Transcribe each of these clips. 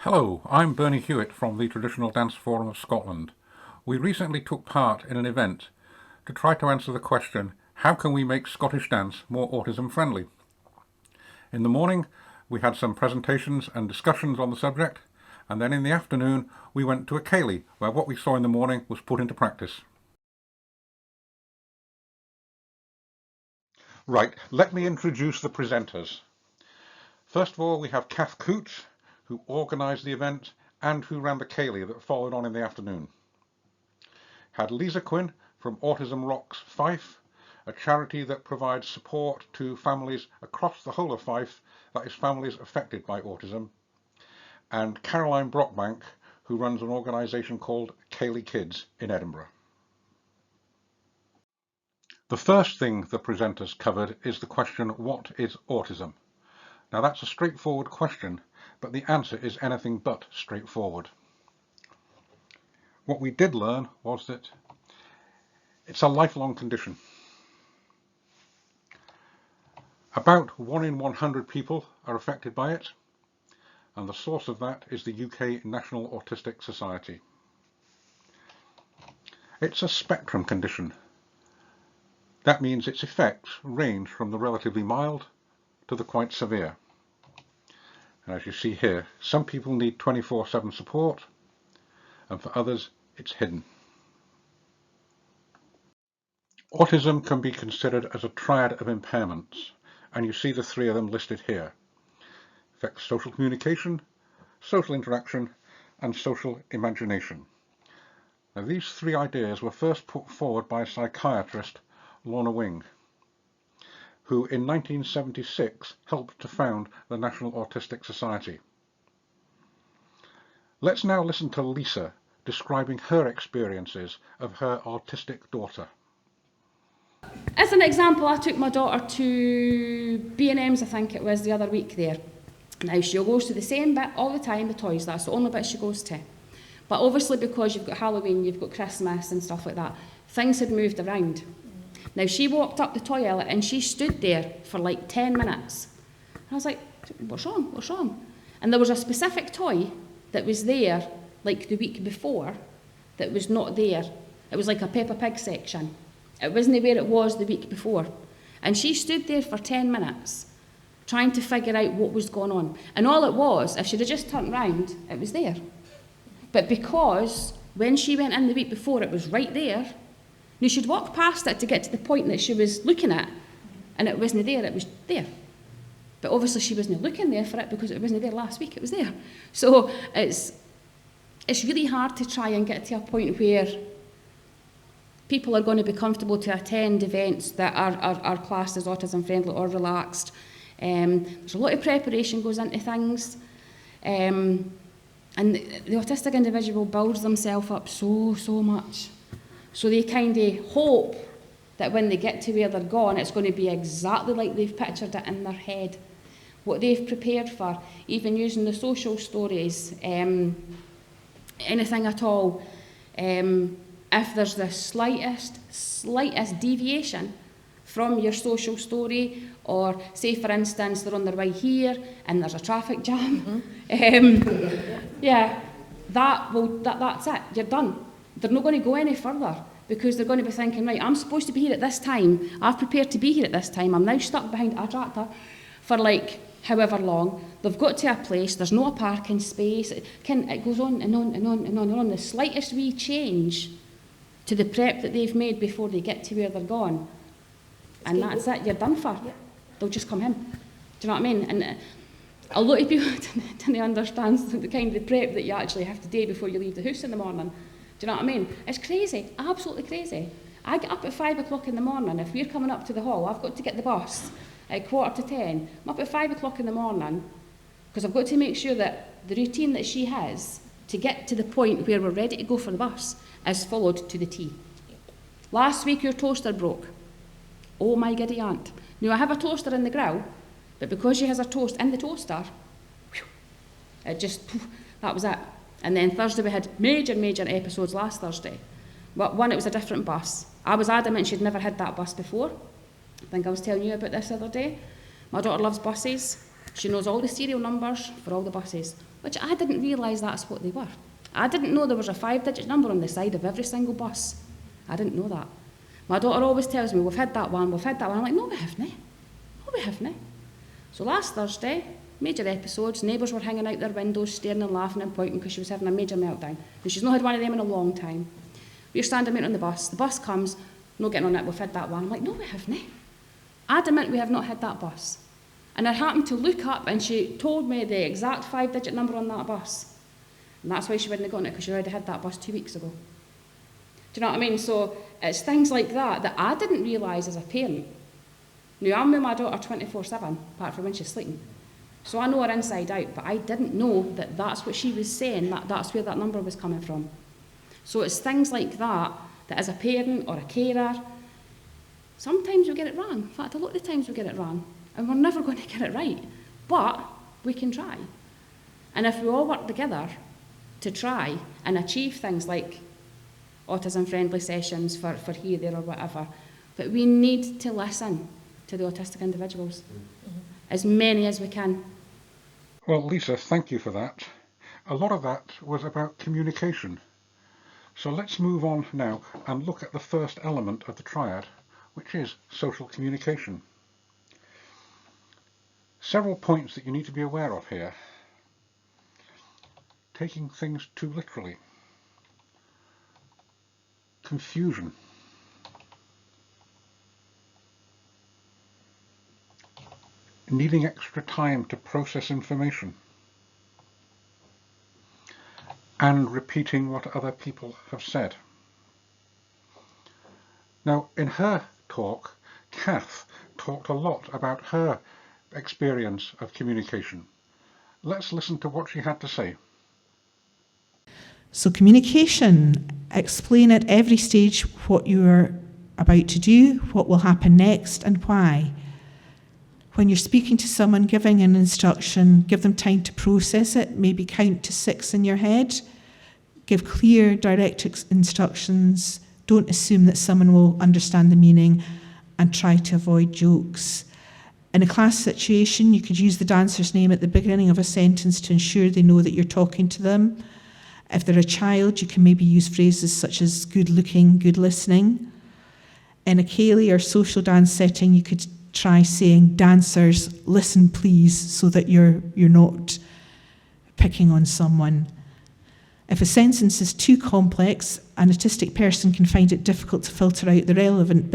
Hello, I'm Bernie Hewitt from the Traditional Dance Forum of Scotland. We recently took part in an event to try to answer the question, how can we make Scottish dance more autism friendly? In the morning, we had some presentations and discussions on the subject, and then in the afternoon, we went to a Ceilidh, where what we saw in the morning was put into practice. Right, let me introduce the presenters. First of all, we have Kath Coots, who organised the event and who ran the Ceilidh that followed on in the afternoon. Had Lisa Quinn from Autism Rocks Fife, a charity that provides support to families across the whole of Fife, that is families affected by autism, and Caroline Brockbank, who runs an organisation called Ceilidh Kids in Edinburgh. The first thing the presenters covered is the question, what is autism? Now that's a straightforward question, but the answer is anything but straightforward. What we did learn was that it's a lifelong condition. About 1 in 100 people are affected by it, and the source of that is the UK National Autistic Society. It's a spectrum condition. That means its effects range from the relatively mild to the quite severe. And as you see here, some people need 24/7 support, and for others it's hidden. Autism can be considered as a triad of impairments, and you see the 3 of them listed here. Affects social communication, social interaction, and social imagination. Now these 3 ideas were first put forward by psychiatrist Lorna Wing, who in 1976 helped to found the National Autistic Society. Let's now listen to Lisa describing her experiences of her autistic daughter. As an example, I took my daughter to B&M's, I think it was, the other week there. Now she goes to the same bit all the time, the toys, that's the only bit she goes to. But obviously because you've got Halloween, you've got Christmas and stuff like that, things had moved around. Now she walked up the toilet and she stood there for like 10 minutes. And I was like, what's wrong, what's wrong? And there was a specific toy that was there like the week before that was not there. It was like a Peppa Pig section. It wasn't where it was the week before. And she stood there for 10 minutes trying to figure out what was going on. And all it was, if she'd have just turned round, it was there. But because when she went in the week before, it was right there, now she'd walk past it to get to the point that she was looking at, and it wasn't there, it was there. But obviously she wasn't looking there for it because it wasn't there last week, it was there. So it's really hard to try and get to a point where people are going to be comfortable to attend events that are classed as autism friendly or relaxed. There's a lot of preparation goes into things. And the autistic individual builds themselves up so much. So they kind of hope that when they get to where they're going, it's going to be exactly like they've pictured it in their head. What they've prepared for, even using the social stories, anything at all. If there's the slightest deviation from your social story, or say for instance they're on their way here and there's a traffic jam, yeah, that's it, you're done. They're not going to go any further because they're going to be thinking, right, I'm supposed to be here at this time, I've prepared to be here at this time, I'm now stuck behind a tractor for like however long, they've got to a place, there's no parking space, it goes on and on and on and on and on. The slightest wee change to the prep that they've made before they get to where they're going, and that's it, you're done for. Yeah. They'll just come in. Do you know what I mean? And a lot of people don't understand the kind of prep that you actually have to do before you leave the house in the morning. Do you know what I mean? It's crazy, absolutely crazy. I get up at 5 o'clock in the morning. If we're coming up to the hall, I've got to get the bus at 10:15. I'm up at 5 o'clock in the morning because I've got to make sure that the routine that she has to get to the point where we're ready to go for the bus is followed to the T. Last week your toaster broke. Oh my giddy aunt. Now I have a toaster in the grill, but because she has her toast in the toaster, it just, that was it. And then Thursday we had major episodes last Thursday. But one, it was a different bus. I was adamant she'd never had that bus before. I think I was telling you about this the other day. My daughter loves buses. She knows all the serial numbers for all the buses. which I didn't realise that's what they were. I didn't know there was a 5-digit number on the side of every single bus. I didn't know that. My daughter always tells me, we've had that one, we've had that one. I'm like, no, we haven't. No, we haven't. So last Thursday, major episodes, neighbours were hanging out their windows, staring and laughing and pointing because she was having a major meltdown. And she's not had one of them in a long time. We're standing out on the bus comes, no getting on it, we've had that one. I'm like, no, we haven't. Adamant we have not had that bus. And I happened to look up and she told me the exact 5-digit number on that bus. And that's why she wouldn't have gotten it, because she already had that bus 2 weeks ago. Do you know what I mean? So it's things like that that I didn't realise as a parent. Now, I'm with my daughter 24/7, apart from when she's sleeping. So I know her inside out, but I didn't know that that's what she was saying, that's where that number was coming from. So it's things like that, that as a parent or a carer, sometimes we get it wrong. In fact, a lot of the times we get it wrong, and we're never going to get it right. But we can try. And if we all work together to try and achieve things like autism-friendly sessions for here, there, or whatever, but we need to listen to the autistic individuals, as many as we can. Well, Lisa, thank you for that. A lot of that was about communication. So let's move on now and look at the first element of the triad, which is social communication. Several points that you need to be aware of here. Taking things too literally. Confusion. Needing extra time to process information. And repeating what other people have said. Now, in her talk, Kath talked a lot about her experience of communication. Let's listen to what she had to say. So communication, explain at every stage what you're about to do, what will happen next, and why. When you're speaking to someone, giving an instruction, give them time to process it, maybe count to 6 in your head. Give clear, direct instructions. Don't assume that someone will understand the meaning, and try to avoid jokes. In a class situation, you could use the dancer's name at the beginning of a sentence to ensure they know that you're talking to them. If they're a child, you can maybe use phrases such as good looking, good listening. In a Ceilidh or social dance setting, you could try saying, dancers, listen please, so that you're not picking on someone. If a sentence is too complex, an autistic person can find it difficult to filter out the irrelevant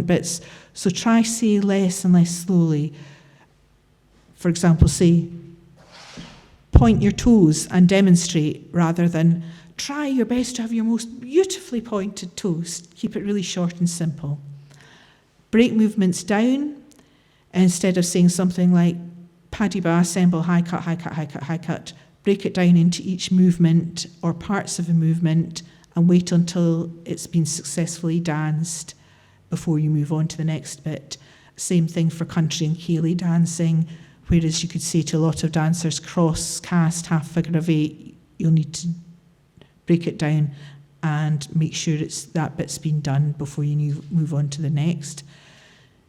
bits, so try say less and less slowly. For example, say, point your toes and demonstrate, rather than try your best to have your most beautifully pointed toes. Keep it really short and simple. Break movements down. Instead of saying something like paddy ba, assemble, high cut, high cut, high cut, high cut, break it down into each movement or parts of a movement and wait until it's been successfully danced before you move on to the next bit. Same thing for country and Ceilidh dancing, whereas you could say to a lot of dancers, cross, cast, half figure of 8, you'll need to break it down and make sure that bit's been done before you move on to the next.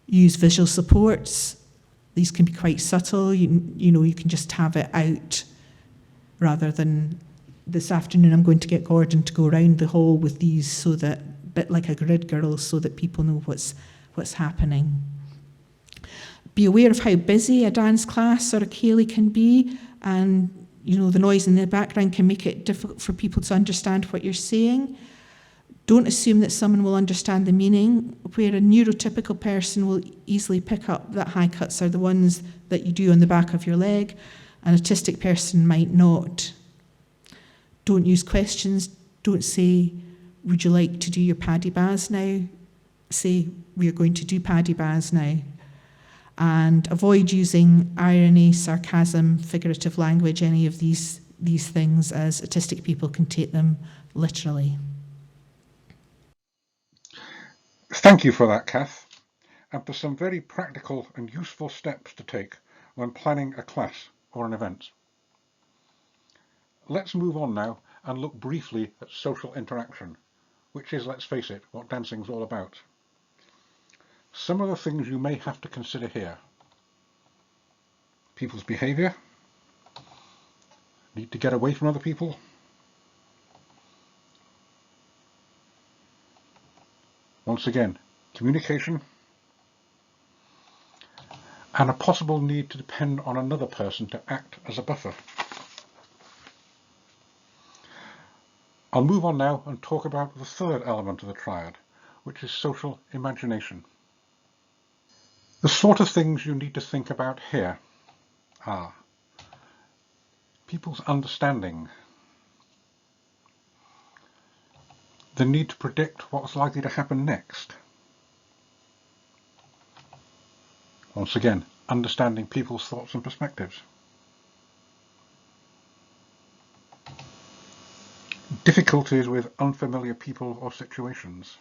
Use visual supports. These can be quite subtle. You can just have it out rather than this afternoon I'm going to get Gordon to go around the hall with these, so that, a bit like a grid girl, so that people know what's happening. Be aware of how busy a dance class or a Ceilidh can be, and the noise in the background can make it difficult for people to understand what you're saying. Don't assume that someone will understand the meaning. Where a neurotypical person will easily pick up that high cuts are the ones that you do on the back of your leg, an autistic person might not. Don't use questions. Don't say, would you like to do your paddy baz now? Say, we are going to do paddy baz now. And avoid using irony, sarcasm, figurative language, any of these things, as autistic people can take them literally. Thank you for that, Kath, and for some very practical and useful steps to take when planning a class or an event. Let's move on now and look briefly at social interaction, which is, let's face it, what dancing's all about. Some of the things you may have to consider here: people's behaviour, need to get away from other people, once again, communication, and a possible need to depend on another person to act as a buffer. I'll move on now and talk about the third element of the triad, which is social imagination. The sort of things you need to think about here are people's understanding, the need to predict what's likely to happen next. Once again, understanding people's thoughts and perspectives. Difficulties with unfamiliar people or situations.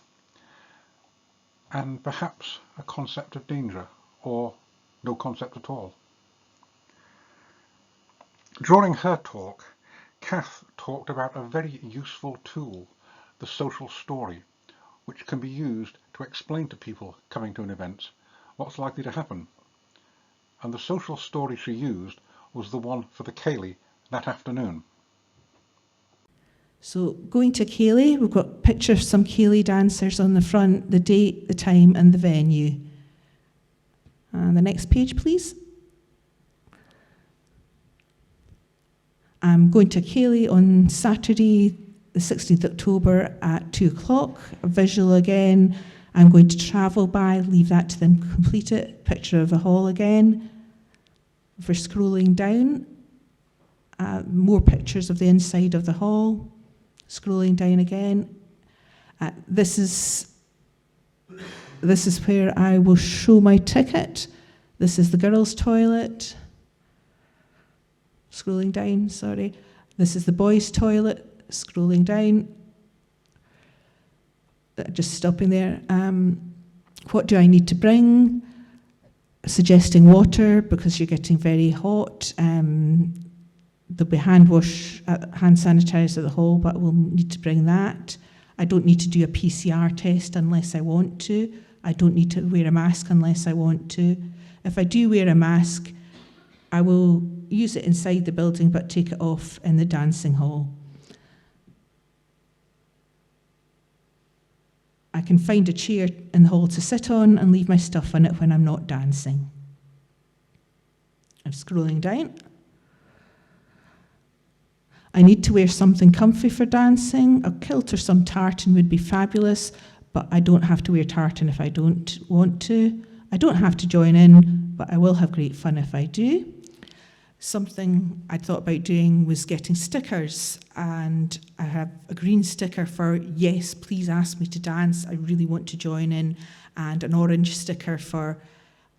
And perhaps a concept of danger, or no concept at all. During her talk, Kath talked about a very useful tool, the social story, which can be used to explain to people coming to an event what's likely to happen. And the social story she used was the one for the Ceilidh that afternoon. So going to Ceilidh, we've got a picture of some Ceilidh dancers on the front, the date, the time and the venue. And the next page, please. I'm going to Ceilidh on Saturday, the 16th of October at 2 o'clock. A visual again. I'm going to travel by, leave that to them complete it. Picture of the hall again. If we're scrolling down, more pictures of the inside of the hall. Scrolling down again. This is where I will show my ticket. This is the girls' toilet. Scrolling down, sorry. This is the boys' toilet. Scrolling down. Just stopping there. What do I need to bring? Suggesting water because you're getting very hot. There'll be hand sanitizer at the hall, but we'll need to bring that. I don't need to do a PCR test unless I want to. I don't need to wear a mask unless I want to. If I do wear a mask, I will use it inside the building but take it off in the dancing hall. I can find a chair in the hall to sit on and leave my stuff on it when I'm not dancing. I'm scrolling down. I need to wear something comfy for dancing. A kilt or some tartan would be fabulous, but I don't have to wear tartan if I don't want to. I don't have to join in, but I will have great fun if I do. Something I thought about doing was getting stickers, and I have a green sticker for yes, please ask me to dance, I really want to join in, and an orange sticker for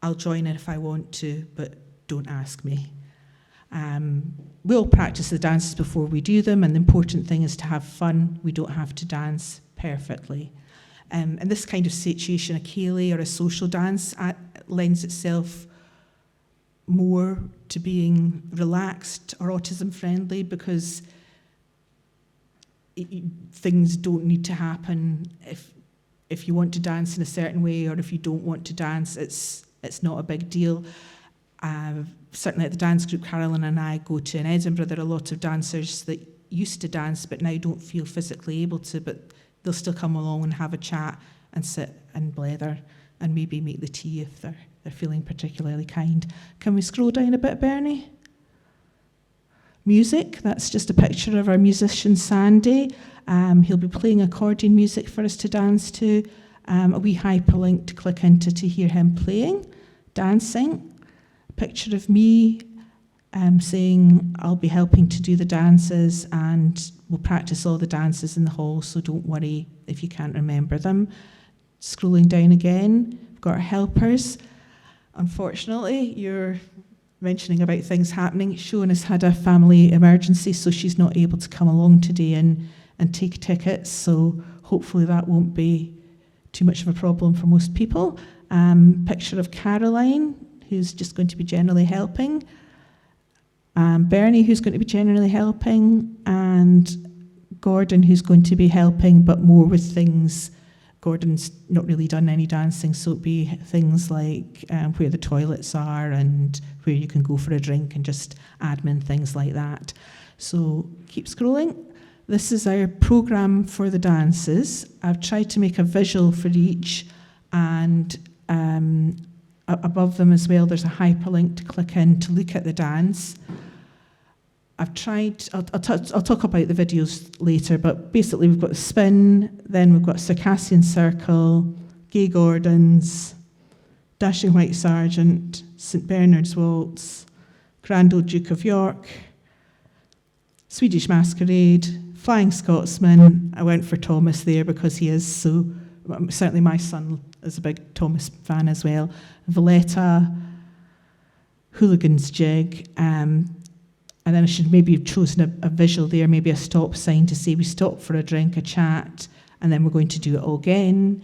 I'll join in if I want to, but don't ask me. We'll practice the dances before we do them, and the important thing is to have fun. We don't have to dance perfectly. In this kind of situation, a Ceilidh or a social dance lends itself more to being relaxed or autism friendly because things don't need to happen. If you want to dance in a certain way or if you don't want to dance, it's not a big deal. Certainly at the dance group Carolyn and I go to in Edinburgh, there are a lot of dancers that used to dance but now don't feel physically able to, but they'll still come along and have a chat and sit and blether and maybe make the tea if they're feeling particularly kind. Can we scroll down a bit, Bernie? Music, that's just a picture of our musician Sandy. He'll be playing accordion music for us to dance to. A wee hyperlink to click into to hear him playing, dancing. A picture of me saying I'll be helping to do the dances and we'll practice all the dances in the hall, so don't worry if you can't remember them. Scrolling down again, we've got our helpers. Unfortunately, you're mentioning about things happening. Siobhan has had a family emergency, so she's not able to come along today and take tickets, so hopefully that won't be too much of a problem for most people. Picture of Caroline, who's just going to be generally helping. Bernie, who's going to be generally helping, and Gordon, who's going to be helping, but more with things. Gordon's not really done any dancing, so it'd be things like where the toilets are and where you can go for a drink and just admin things like that. So keep scrolling. This is our programme for the dances. I've tried to make a visual for each, and above them as well there's a hyperlink to click in to look at the dance. I've tried, I'll talk about the videos later, but basically we've got spin, then we've got Circassian Circle, Gay Gordons, Dashing White Sergeant, St Bernard's Waltz, Grand Old Duke of York, Swedish Masquerade, Flying Scotsman. I went for Thomas there because he is so, certainly my son is a big Thomas fan as well. Valletta, Hooligan's Jig, and then I should maybe have chosen a visual there, maybe a stop sign to say we stop for a drink, a chat, and then we're going to do it all again.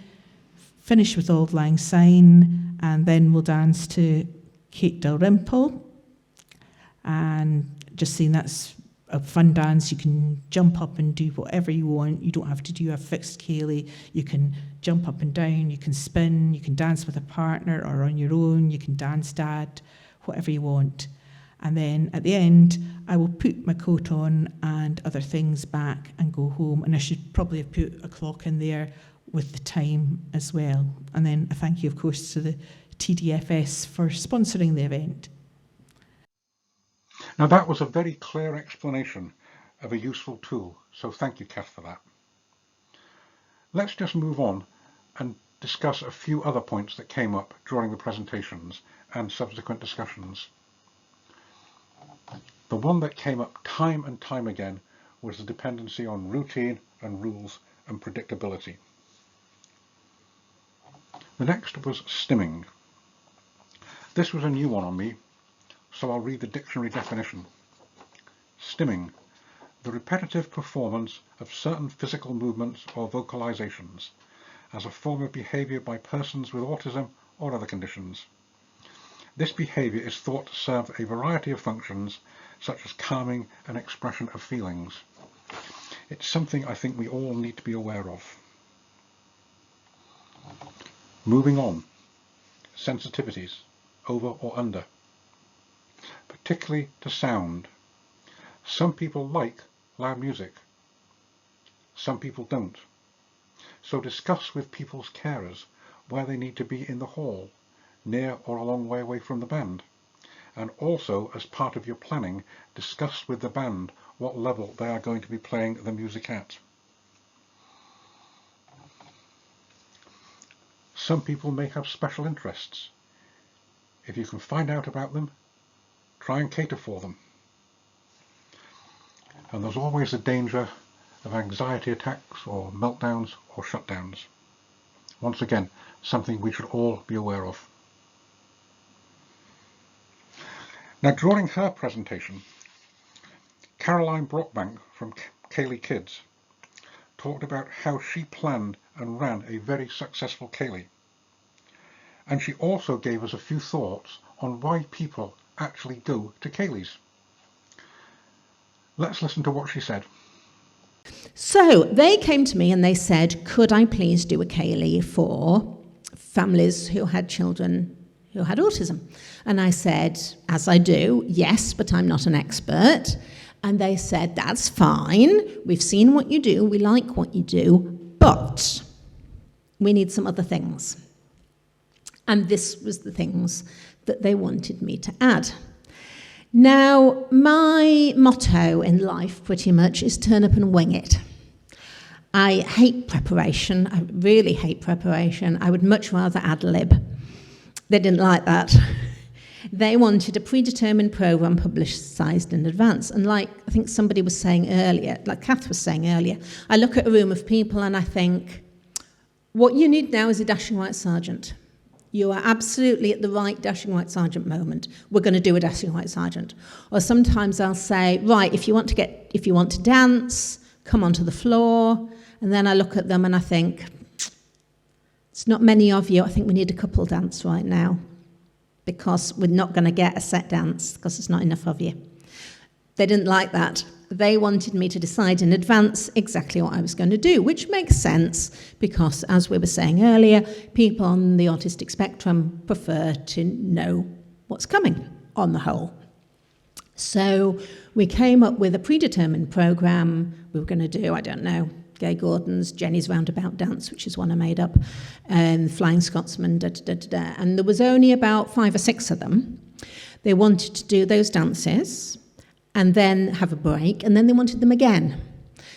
Finish with Auld Lang Syne, and then we'll dance to Kate Dalrymple. And just saying that's a fun dance. You can jump up and do whatever you want. You don't have to do a fixed Ceilidh. You can jump up and down, you can spin, you can dance with a partner or on your own, you can dance dad, whatever you want. And then at the end, I will put my coat on and other things back and go home. And I should probably have put a clock in there with the time as well. And then a thank you, of course, to the TDFS for sponsoring the event. Now that was a very clear explanation of a useful tool, so thank you, Kath, for that. Let's just move on and discuss a few other points that came up during the presentations and subsequent discussions. The one that came up time and time again was the dependency on routine and rules and predictability. The next was stimming. This was a new one on me, so I'll read the dictionary definition. Stimming, the repetitive performance of certain physical movements or vocalizations as a form of behavior by persons with autism or other conditions. This behavior is thought to serve a variety of functions, such as calming and expression of feelings. It's something I think we all need to be aware of. Moving on, sensitivities, over or under, particularly to sound. Some people like loud music, some people don't. So discuss with people's carers where they need to be in the hall, near or a long way away from the band. And also, as part of your planning, discuss with the band what level they are going to be playing the music at. Some people may have special interests. If you can find out about them, try and cater for them. And there's always the danger of anxiety attacks or meltdowns or shutdowns. Once again, something we should all be aware of. Now, during her presentation, Caroline Brockbank from Ceilidh Kids talked about how she planned and ran a very successful Ceilidh. And she also gave us a few thoughts on why people actually go to Ceilidhs. Let's listen to what she said. So they came to me and they said, could I please do a Ceilidh for families who had children who had autism? And I said, as I do, yes, but I'm not an expert. And they said, that's fine. We've seen what you do. We like what you do, but we need some other things. And this was the things that they wanted me to add. Now, my motto in life pretty much is turn up and wing it. I hate preparation. I really hate preparation. I would much rather ad-lib. They didn't like that. They wanted a predetermined programme publicised in advance. And like I think somebody was saying earlier, like Kath was saying earlier, I look at a room of people and I think, what you need now is a dashing white sergeant. You are absolutely at the right dashing white sergeant moment. We're going to do a dashing white sergeant. Or sometimes I'll say, right, if you want to dance, come onto the floor. And then I look at them and I think, it's not many of you. I think we need a couple dance right now, because we're not going to get a set dance because there's not enough of you. They didn't like that. They wanted me to decide in advance exactly what I was going to do, which makes sense because, as we were saying earlier, people on the autistic spectrum prefer to know what's coming on the whole. So we came up with a predetermined programme. We were going to do, I don't know, Gay Gordon's Jenny's Roundabout Dance, which is one I made up, and Flying Scotsman, and there was only about 5 or 6 of them. They wanted to do those dances and then have a break, and then they wanted them again.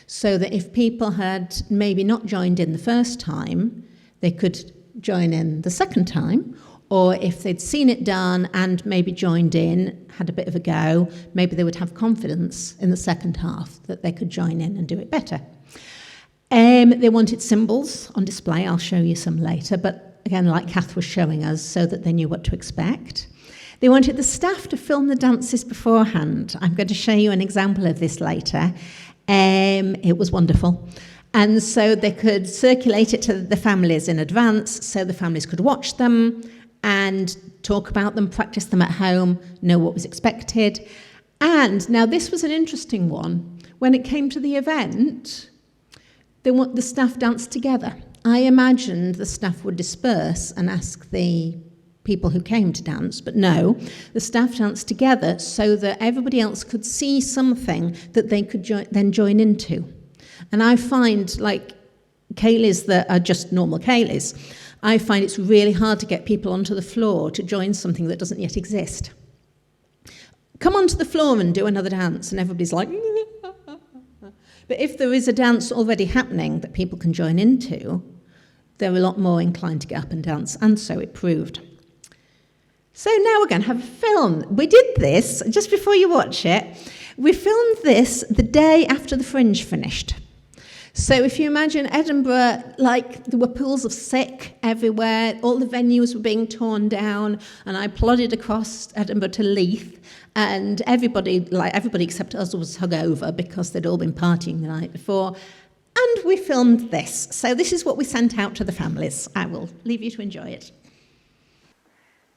So that if people had maybe not joined in the first time, they could join in the second time, or if they'd seen it done and maybe joined in, had a bit of a go, maybe they would have confidence in the second half that they could join in and do it better. They wanted symbols on display. I'll show you some later, but again, like Kath was showing us, so that they knew what to expect. They wanted the staff to film the dances beforehand. I'm going to show you an example of this later. It was wonderful. And so they could circulate it to the families in advance, so the families could watch them and talk about them, practice them at home, know what was expected. And now this was an interesting one. When it came to the event, the staff danced together. I imagined the staff would disperse and ask the people who came to dance, but no, the staff danced together so that everybody else could see something that they could then join into. And I find, like, Ceilidhs that are just normal Ceilidhs, I find it's really hard to get people onto the floor to join something that doesn't yet exist. Come onto the floor and do another dance, and everybody's like... But if there is a dance already happening that people can join into, they're a lot more inclined to get up and dance, and so it proved. So now we're going to have a film. We did this, just before you watch it, we filmed this the day after the Fringe finished. So if you imagine Edinburgh, like there were pools of sick everywhere, all the venues were being torn down, and I plodded across Edinburgh to Leith, and everybody except us was hungover because they'd all been partying the night before, and we filmed this. So this is what we sent out to the families. I will leave you to enjoy it.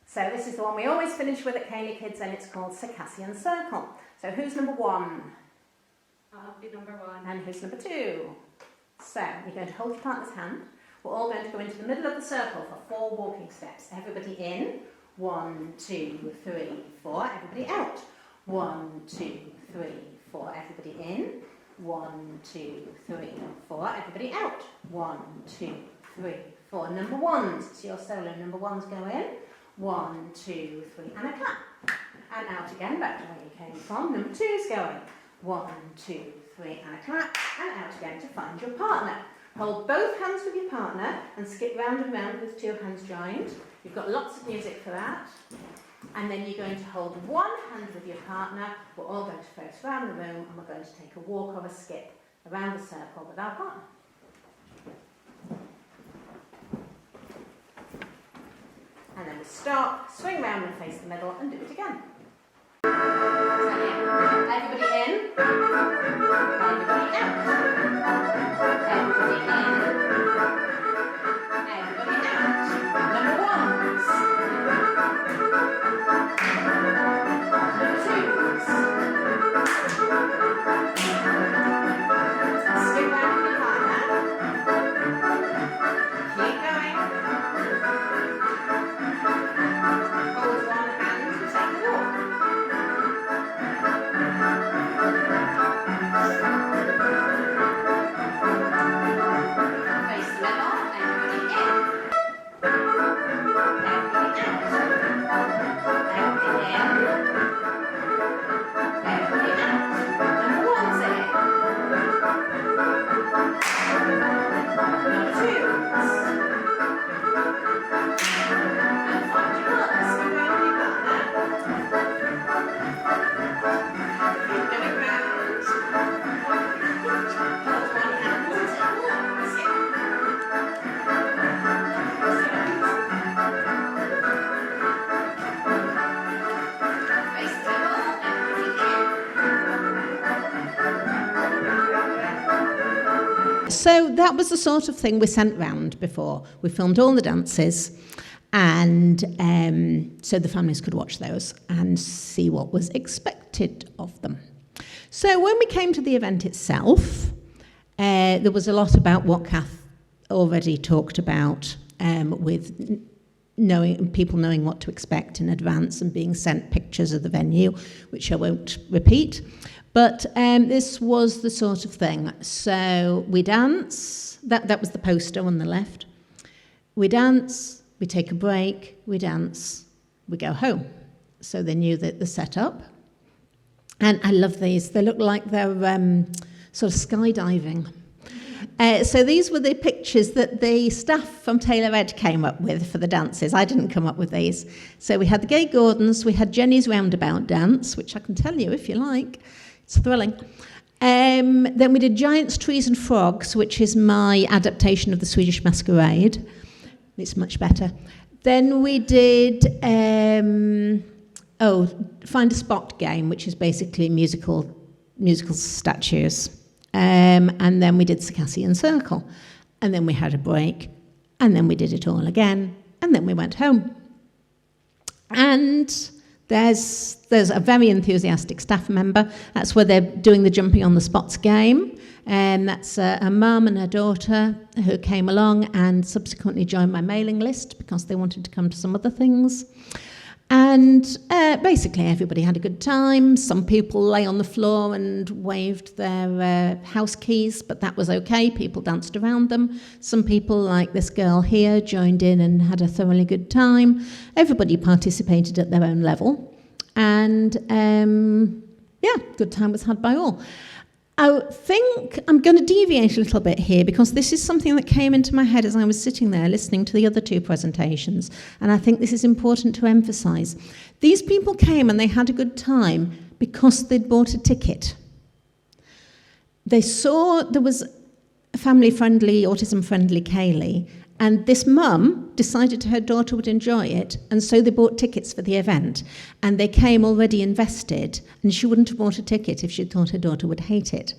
So this is the one we always finish with at Ceilidh Kids, and it's called Circassian Circle. So who's number 1? I'll be number 1. And who's number 2? So you're going to hold your partner's hand. We're all going to go into the middle of the circle for 4 walking steps. Everybody in. 1, 2, 3, 4. Everybody out. 1, 2, 3, 4. Everybody in. 1, 2, 3, 4. Everybody out. 1, 2, 3, 4. Number 1s. It's your solo. Number 1s go in. 1, 2, 3, and a clap. And out again, back to where you came from. Number 2's going. 1, 2, 3, and a clap. And out again to find your partner. Hold both hands with your partner and skip round and round with 2 hands joined. You've got lots of music for that. And then you're going to hold one hand with your partner. We're all going to face around the room, and we're going to take a walk or a skip around the circle with our partner. And then we stop, swing round and face the middle, and do it again. Everybody in. Everybody out. Everybody in. Everybody out. Number 1s. Number 2s. Skip round with your partner. Keep going. Hold one hand and take a walk. Face the middle, everybody in. Everybody out. Everybody in. Everybody out. Number 1's in. Number 2's. And find your partner. Spin round with your partner. Keep going round. Hold one hand and take a walk. Skip. Face the middle, everybody in. So that was the sort of thing we sent round before. We filmed all the dances, and so the families could watch those and see what was expected of them. So when we came to the event itself, there was a lot about what Kath already talked about, with people knowing what to expect in advance and being sent pictures of the venue, which I won't repeat. But this was the sort of thing. So we dance. That was the poster on the left. We dance, we take a break, we dance, we go home. So they knew that the setup. And I love these. They look like they're sort of skydiving. So these were the pictures that the staff from Taylor Ed came up with for the dances. I didn't come up with these. So we had the Gay Gordons, we had Jenny's Roundabout dance, which I can tell you if you like. It's thrilling. Then we did Giants, Trees and Frogs, which is my adaptation of the Swedish Masquerade. It's much better. Then we did Find a Spot game, which is basically musical statues. And then we did Circassian Circle. And then we had a break. And then we did it all again. And then we went home. And there's a very enthusiastic staff member. That's where they're doing the Jumping on the Spots game. That's a mum and her daughter who came along and subsequently joined my mailing list because they wanted to come to some other things. And basically everybody had a good time. Some people lay on the floor and waved their house keys, but that was okay. People danced around them. Some people, like this girl here, joined in and had a thoroughly good time. Everybody participated at their own level. And good time was had by all. I think I'm going to deviate a little bit here because this is something that came into my head as I was sitting there listening to the other two presentations, and I think this is important to emphasise. These people came and they had a good time because they'd bought a ticket. They saw there was a family-friendly, autism-friendly Ceilidh, and this mum decided her daughter would enjoy it, and so they bought tickets for the event. And they came already invested, and she wouldn't have bought a ticket if she thought her daughter would hate it.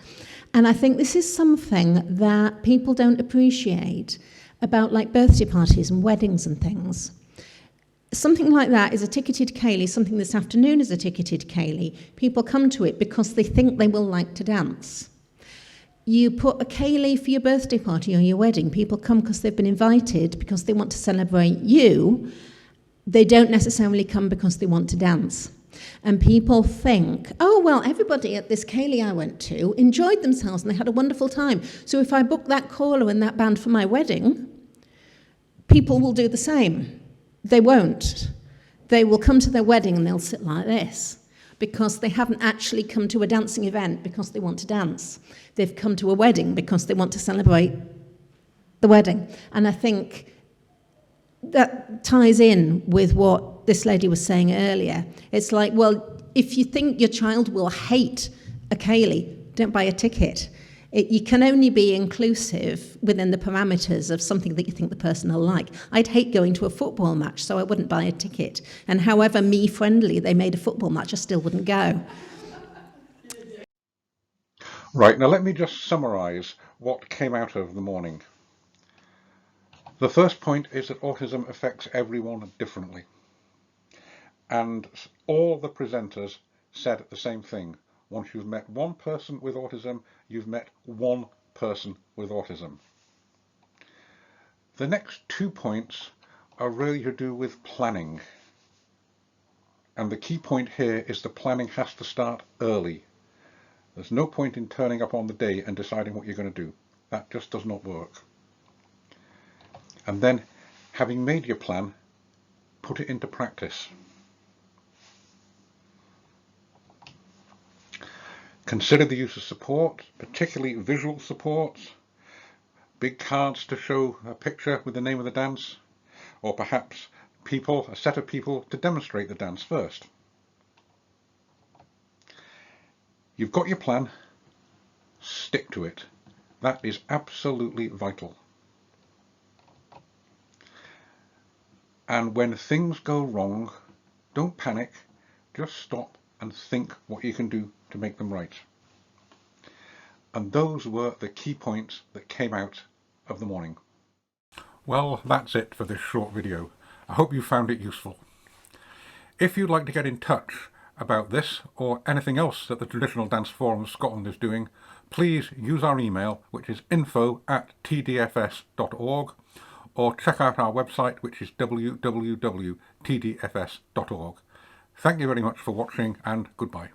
And I think this is something that people don't appreciate about like birthday parties and weddings and things. Something like that is a ticketed Ceilidh, something this afternoon is a ticketed Ceilidh. People come to it because they think they will like to dance. You put a Ceilidh for your birthday party or your wedding. People come because they've been invited, because they want to celebrate you. They don't necessarily come because they want to dance. And people think, oh, well, everybody at this Ceilidh I went to enjoyed themselves and they had a wonderful time. So if I book that caller and that band for my wedding, people will do the same. They won't. They will come to their wedding and they'll sit like this, because they haven't actually come to a dancing event because they want to dance. They've come to a wedding because they want to celebrate the wedding. And I think that ties in with what this lady was saying earlier. It's like, well, if you think your child will hate a Ceilidh, don't buy a ticket. You can only be inclusive within the parameters of something that you think the person will like. I'd hate going to a football match, so I wouldn't buy a ticket. And however me-friendly they made a football match, I still wouldn't go. Right, now let me just summarise what came out of the morning. The first point is that autism affects everyone differently. And all the presenters said the same thing. Once you've met one person with autism, you've met one person with autism. The next 2 points are really to do with planning. And the key point here is the planning has to start early. There's no point in turning up on the day and deciding what you're going to do. That just does not work. And then, having made your plan, put it into practice. Consider the use of support, particularly visual support, big cards to show a picture with the name of the dance, or perhaps a set of people to demonstrate the dance first. You've got your plan, stick to it. That is absolutely vital. And when things go wrong, don't panic, just stop and think what you can do to make them right. And those were the key points that came out of the morning. Well, that's it for this short video. I hope you found it useful. If you'd like to get in touch about this or anything else that the Traditional Dance Forum of Scotland is doing, please use our email, which is info@tdfs.org, or check out our website, which is www.tdfs.org. Thank you very much for watching, and goodbye.